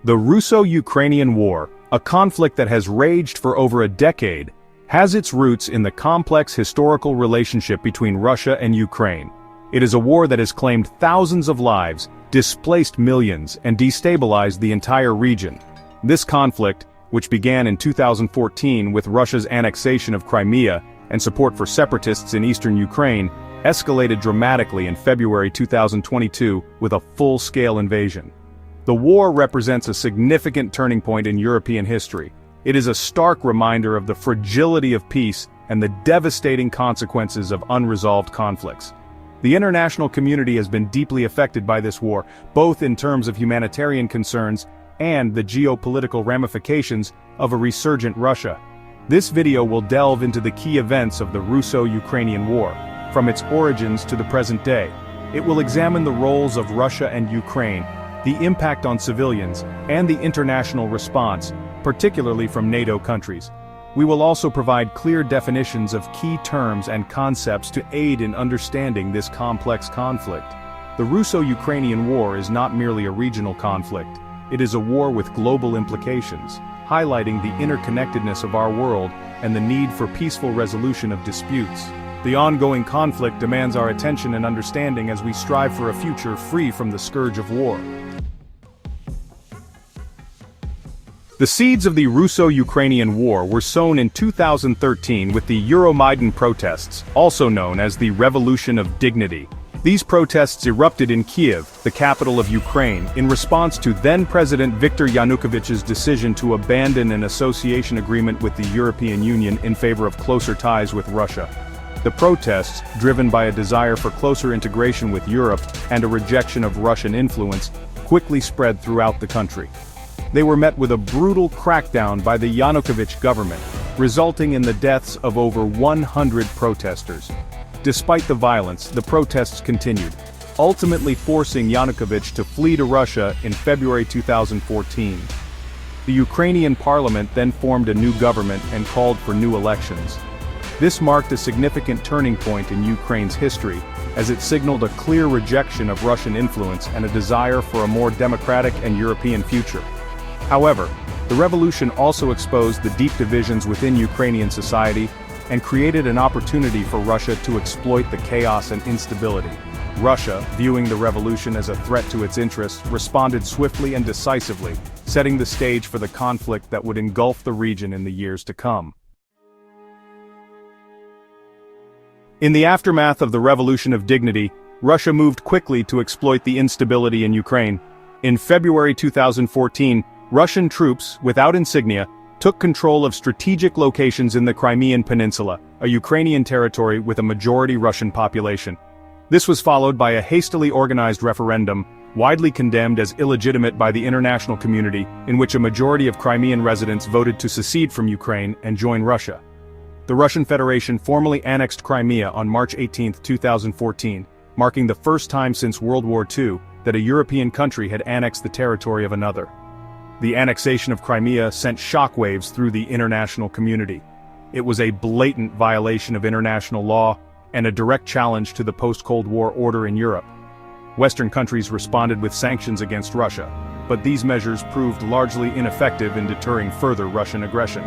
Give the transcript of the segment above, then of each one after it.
The Russo-Ukrainian War, a conflict that has raged for over a decade, has its roots in the complex historical relationship between Russia and Ukraine. It is a war that has claimed thousands of lives, displaced millions, and destabilized the entire region. This conflict, which began in 2014 with Russia's annexation of Crimea and support for separatists in eastern Ukraine, escalated dramatically in February 2022 with a full-scale invasion. The war represents a significant turning point in European history. It is a stark reminder of the fragility of peace and the devastating consequences of unresolved conflicts. The international community has been deeply affected by this war, both in terms of humanitarian concerns and the geopolitical ramifications of a resurgent Russia. This video will delve into the key events of the Russo-Ukrainian War, from its origins to the present day. It will examine the roles of Russia and Ukraine, the impact on civilians, and the international response, particularly from NATO countries. We will also provide clear definitions of key terms and concepts to aid in understanding this complex conflict. The Russo-Ukrainian War is not merely a regional conflict. It is a war with global implications, highlighting the interconnectedness of our world and the need for peaceful resolution of disputes. The ongoing conflict demands our attention and understanding as we strive for a future free from the scourge of war. The seeds of the Russo-Ukrainian War were sown in 2013 with the Euromaidan protests, also known as the Revolution of Dignity. These protests erupted in Kiev, the capital of Ukraine, in response to then-President Viktor Yanukovych's decision to abandon an association agreement with the European Union in favor of closer ties with Russia. The protests, driven by a desire for closer integration with Europe and a rejection of Russian influence, quickly spread throughout the country. They were met with a brutal crackdown by the Yanukovych government, resulting in the deaths of over 100 protesters. Despite the violence, the protests continued, ultimately forcing Yanukovych to flee to Russia in February 2014. The Ukrainian parliament then formed a new government and called for new elections. This marked a significant turning point in Ukraine's history, as it signaled a clear rejection of Russian influence and a desire for a more democratic and European future. However, the revolution also exposed the deep divisions within Ukrainian society and created an opportunity for Russia to exploit the chaos and instability. Russia, viewing the revolution as a threat to its interests, responded swiftly and decisively, setting the stage for the conflict that would engulf the region in the years to come. In the aftermath of the Revolution of Dignity, Russia moved quickly to exploit the instability in Ukraine. In February 2014, Russian troops, without insignia, took control of strategic locations in the Crimean Peninsula, a Ukrainian territory with a majority Russian population. This was followed by a hastily organized referendum, widely condemned as illegitimate by the international community, in which a majority of Crimean residents voted to secede from Ukraine and join Russia. The Russian Federation formally annexed Crimea on March 18, 2014, marking the first time since World War II that a European country had annexed the territory of another. The annexation of Crimea sent shockwaves through the international community. It was a blatant violation of international law and a direct challenge to the post-Cold War order in Europe. Western countries responded with sanctions against Russia, but these measures proved largely ineffective in deterring further Russian aggression.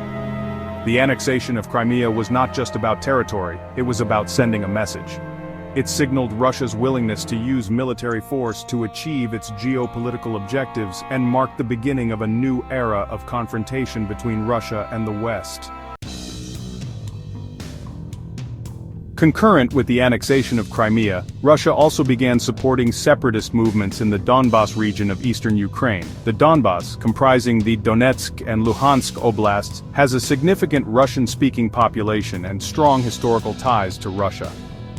The annexation of Crimea was not just about territory, it was about sending a message. It signaled Russia's willingness to use military force to achieve its geopolitical objectives and marked the beginning of a new era of confrontation between Russia and the West. Concurrent with the annexation of Crimea, Russia also began supporting separatist movements in the Donbas region of eastern Ukraine. The Donbas, comprising the Donetsk and Luhansk oblasts, has a significant Russian-speaking population and strong historical ties to Russia.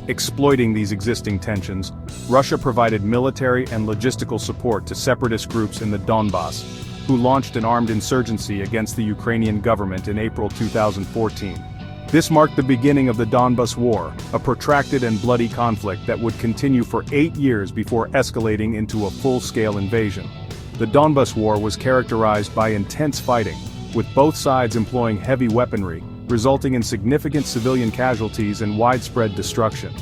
Exploiting these existing tensions, Russia provided military and logistical support to separatist groups in the Donbas, who launched an armed insurgency against the Ukrainian government in April 2014. This marked the beginning of the Donbas War, a protracted and bloody conflict that would continue for 8 years before escalating into a full-scale invasion. The Donbas War was characterized by intense fighting, with both sides employing heavy weaponry, resulting in significant civilian casualties and widespread destruction.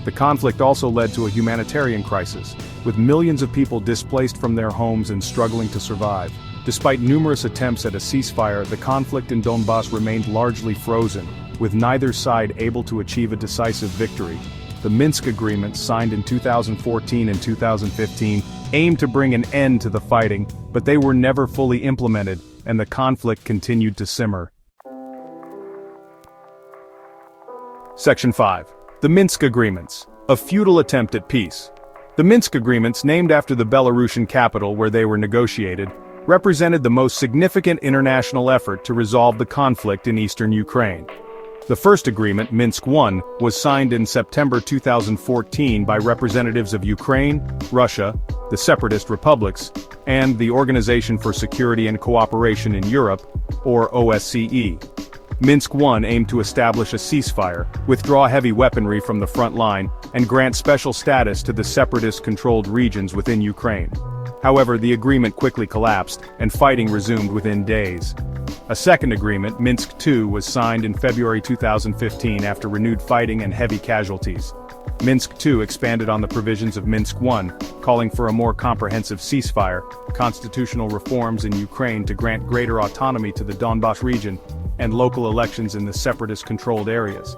The conflict also led to a humanitarian crisis, with millions of people displaced from their homes and struggling to survive. Despite numerous attempts at a ceasefire, the conflict in Donbas remained largely frozen, with neither side able to achieve a decisive victory. The Minsk agreements, signed in 2014 and 2015, aimed to bring an end to the fighting, but they were never fully implemented, and the conflict continued to simmer. Section 5. The Minsk Agreements. A futile attempt at peace. The Minsk Agreements, named after the Belarusian capital where they were negotiated, represented the most significant international effort to resolve the conflict in eastern Ukraine. The first agreement, Minsk I, was signed in September 2014 by representatives of Ukraine, Russia, the separatist republics, and the Organization for Security and Cooperation in Europe, or OSCE. Minsk I aimed to establish a ceasefire, withdraw heavy weaponry from the front line, and grant special status to the separatist-controlled regions within Ukraine. However, the agreement quickly collapsed, and fighting resumed within days. A second agreement, Minsk II, was signed in February 2015 after renewed fighting and heavy casualties. Minsk II expanded on the provisions of Minsk I, calling for a more comprehensive ceasefire, constitutional reforms in Ukraine to grant greater autonomy to the Donbas region, and local elections in the separatist-controlled areas.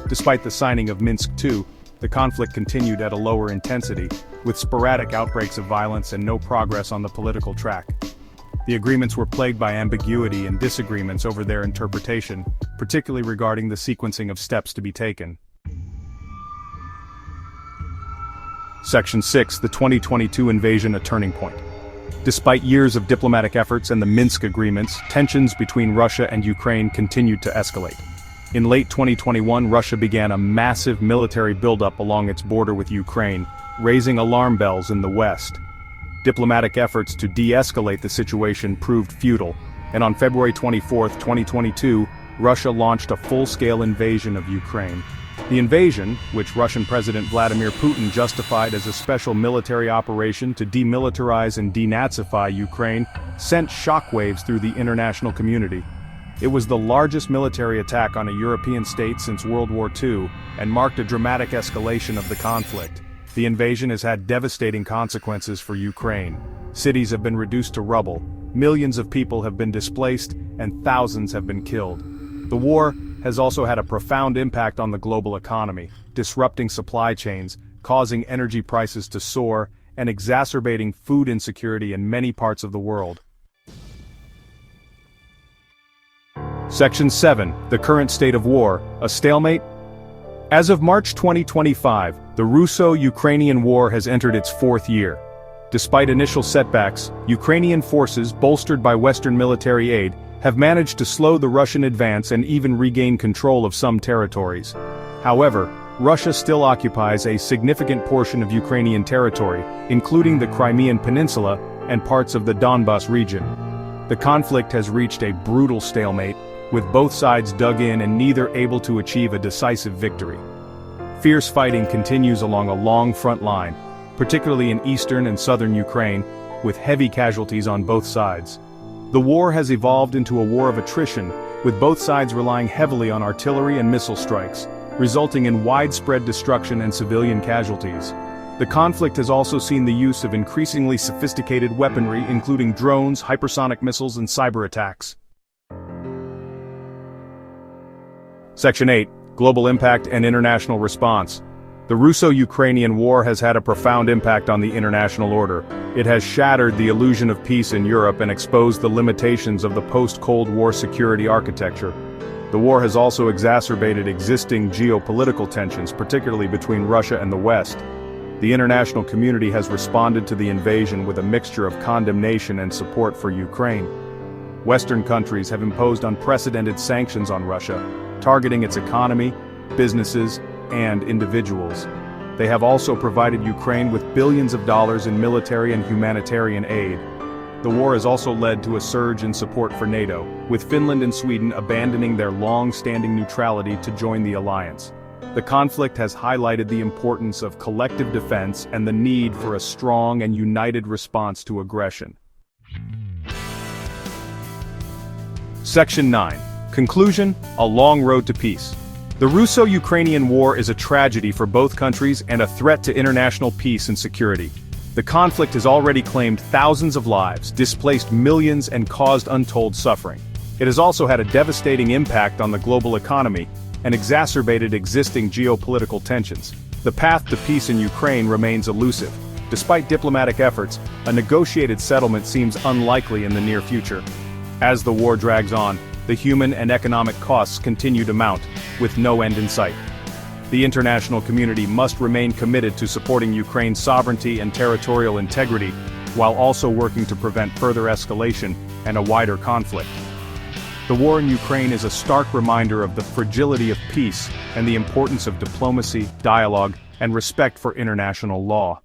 Despite the signing of Minsk II, the conflict continued at a lower intensity, with sporadic outbreaks of violence and no progress on the political track. The agreements were plagued by ambiguity and disagreements over their interpretation, particularly regarding the sequencing of steps to be taken. Section 6. The 2022 invasion, a turning point. Despite years of diplomatic efforts and the Minsk agreements, tensions between Russia and Ukraine continued to escalate. In late 2021, Russia began a massive military buildup along its border with Ukraine, raising alarm bells in the west. Diplomatic efforts to de-escalate the situation proved futile, and on February 24, 2022, Russia launched a full-scale invasion of Ukraine. The invasion, which Russian President Vladimir Putin justified as a special military operation to demilitarize and denazify Ukraine, sent shockwaves through the international community. It was the largest military attack on a European state since World War II, and marked a dramatic escalation of the conflict. The invasion has had devastating consequences for Ukraine. Cities have been reduced to rubble, millions of people have been displaced, and thousands have been killed. The war has also had a profound impact on the global economy, disrupting supply chains, causing energy prices to soar, and exacerbating food insecurity in many parts of the world. Section 7. The current state of war, a stalemate? As of March 2025, the Russo Ukrainian war has entered its fourth year. Despite initial setbacks, Ukrainian forces, bolstered by Western military aid, have managed to slow the Russian advance and even regain control of some territories. However, Russia still occupies a significant portion of Ukrainian territory, including the Crimean Peninsula and parts of the Donbas region. The conflict has reached a brutal stalemate, with both sides dug in and neither able to achieve a decisive victory. Fierce fighting continues along a long front line, particularly in eastern and southern Ukraine, with heavy casualties on both sides. The war has evolved into a war of attrition, with both sides relying heavily on artillery and missile strikes, resulting in widespread destruction and civilian casualties. The conflict has also seen the use of increasingly sophisticated weaponry, including drones, hypersonic missiles, and cyber attacks. Section 8. Global Impact and International Response. The Russo Ukrainian war has had a profound impact on the international order. It has shattered the illusion of peace in Europe and exposed the limitations of the post-Cold War security architecture. The war has also exacerbated existing geopolitical tensions, particularly between Russia and the West. The international community has responded to the invasion with a mixture of condemnation and support for Ukraine. Western countries have imposed unprecedented sanctions on Russia, targeting its economy, businesses, and individuals. They have also provided Ukraine with billions of dollars in military and humanitarian aid. The war has also led to a surge in support for NATO, with Finland and Sweden abandoning their long-standing neutrality to join the alliance. The conflict has highlighted the importance of collective defense and the need for a strong and united response to aggression. Section 9. Conclusion: a long road to peace. The Russo-Ukrainian war is a tragedy for both countries and a threat to international peace and security. The conflict has already claimed thousands of lives, displaced millions, and caused untold suffering. It has also had a devastating impact on the global economy and exacerbated existing geopolitical tensions. The path to peace in Ukraine remains elusive. Despite diplomatic efforts, a negotiated settlement seems unlikely in the near future. As the war drags on, the human and economic costs continue to mount, with no end in sight. The international community must remain committed to supporting Ukraine's sovereignty and territorial integrity, while also working to prevent further escalation and a wider conflict. The war in Ukraine is a stark reminder of the fragility of peace and the importance of diplomacy, dialogue, and respect for international law.